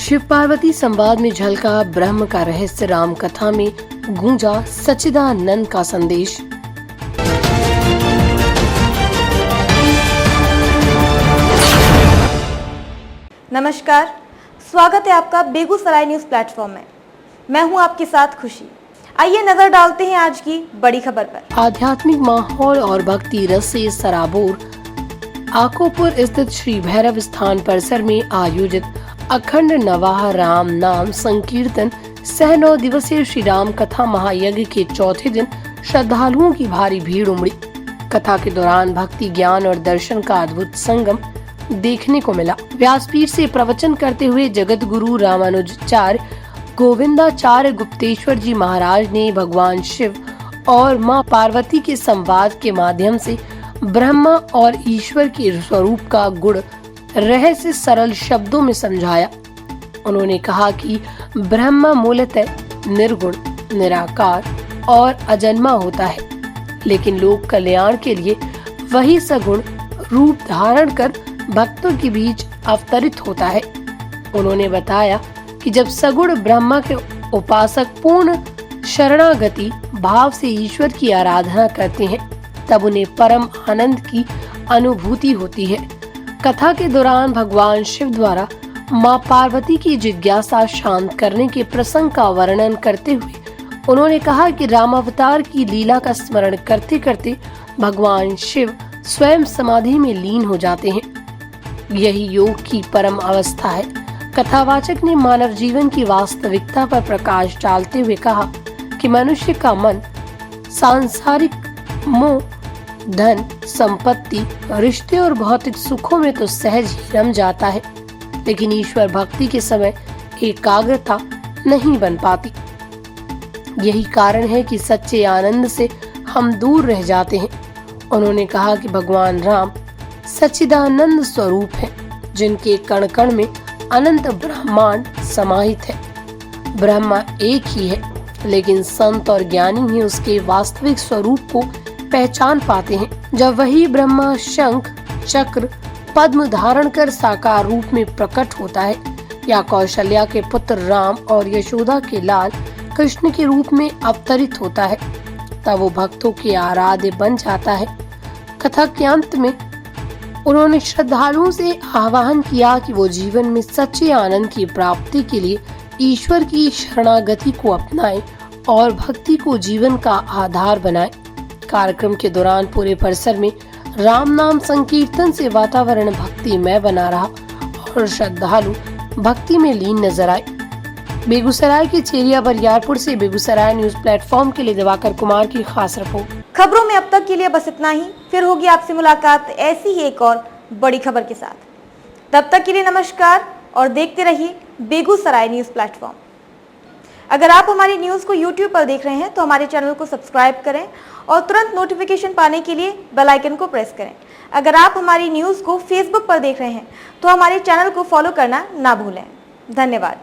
शिव पार्वती संवाद में झलका ब्रह्म का रहस्य, राम कथा में गूंजा सच्चिदानंद का संदेश। नमस्कार, स्वागत है आपका बेगूसराय न्यूज प्लेटफॉर्म में। मैं हूं आपके साथ खुशी। आइए नजर डालते हैं आज की बड़ी खबर पर। आध्यात्मिक माहौल और भक्ति रस से सराबोर आकोपुर स्थित श्री भैरव स्थान परिसर में आयोजित अखंड नवाह राम नाम संकीर्तन सह 9 दिवसीय श्री राम कथा महायज्ञ के चौथे दिन श्रद्धालुओं की भारी भीड़ उमड़ी। कथा के दौरान भक्ति, ज्ञान और दर्शन का अद्भुत संगम देखने को मिला। व्यासपीठ से प्रवचन करते हुए जगत गुरु रामानुजाचार्य गोविंदाचार्य गुप्तेश्वर जी महाराज ने भगवान शिव और मां पार्वती के संवाद के माध्यम से ब्रह्मा और ईश्वर के स्वरूप का गुण रहस्य सरल शब्दों में समझाया। उन्होंने कहा कि ब्रह्मा मूलतः निर्गुण, निराकार और अजन्मा होता है, लेकिन लोक कल्याण के लिए वही सगुण रूप धारण कर भक्तों के बीच अवतरित होता है। उन्होंने बताया कि जब सगुण ब्रह्मा के उपासक पूर्ण शरणागति भाव से ईश्वर की आराधना करते हैं, तब उन्हें परम आनंद की अनुभूति होती है। कथा के दौरान भगवान शिव द्वारा मां पार्वती की जिज्ञासा शांत करने के प्रसंग का वर्णन करते हुए उन्होंने कहा कि रामावतार की लीला का स्मरण करते करते भगवान शिव स्वयं समाधि में लीन हो जाते हैं। यही योग की परम अवस्था है। कथावाचक ने मानव जीवन की वास्तविकता पर प्रकाश डालते हुए कहा कि मनुष्य का मन सांसारिक मोह, धन, संपत्ति, रिश्ते और भौतिक सुखों में तो सहज ही रम जाता है, लेकिन ईश्वर भक्ति के समय एकाग्रता नहीं बन पाती। यही कारण है कि सच्चे आनंद से हम दूर रह जाते हैं। उन्होंने कहा कि भगवान राम सच्चिदानंद स्वरूप है, जिनके कण कण में अनंत ब्रह्मांड समाहित है। ब्रह्मा एक ही है, लेकिन संत और ज्ञानी ही उसके वास्तविक स्वरूप को पहचान पाते हैं। जब वही ब्रह्मा शंख, चक्र, पद्म धारण कर साकार रूप में प्रकट होता है, या कौशल्या के पुत्र राम और यशोदा के लाल कृष्ण के रूप में अवतरित होता है, तब वो भक्तों के आराध्य बन जाता है। कथा के अंत में उन्होंने श्रद्धालुओं से आह्वान किया कि वो जीवन में सच्चे आनंद की प्राप्ति के लिए ईश्वर की शरणागति को अपनाएं और भक्ति को जीवन का आधार बनाएं। कार्यक्रम के दौरान पूरे परिसर में राम नाम संकीर्तन से वातावरण भक्तिमय बना रहा और श्रद्धालु भक्ति में लीन नजर आए। बेगूसराय के चेरिया बरियारपुर से बेगूसराय न्यूज प्लेटफॉर्म के लिए दिवाकर कुमार की खास रिपोर्ट। खबरों में अब तक के लिए बस इतना ही। फिर होगी आपसे मुलाकात ऐसी ही एक और बड़ी खबर के साथ। तब तक के लिए नमस्कार और देखते रहिए बेगूसराय न्यूज प्लेटफॉर्म। अगर आप हमारी न्यूज को YouTube पर देख रहे हैं तो हमारे चैनल को सब्सक्राइब करें और तुरंत नोटिफिकेशन पाने के लिए बेल आइकन को प्रेस करें। अगर आप हमारी न्यूज को Facebook पर देख रहे हैं तो हमारे चैनल को फॉलो करना ना भूलें। धन्यवाद।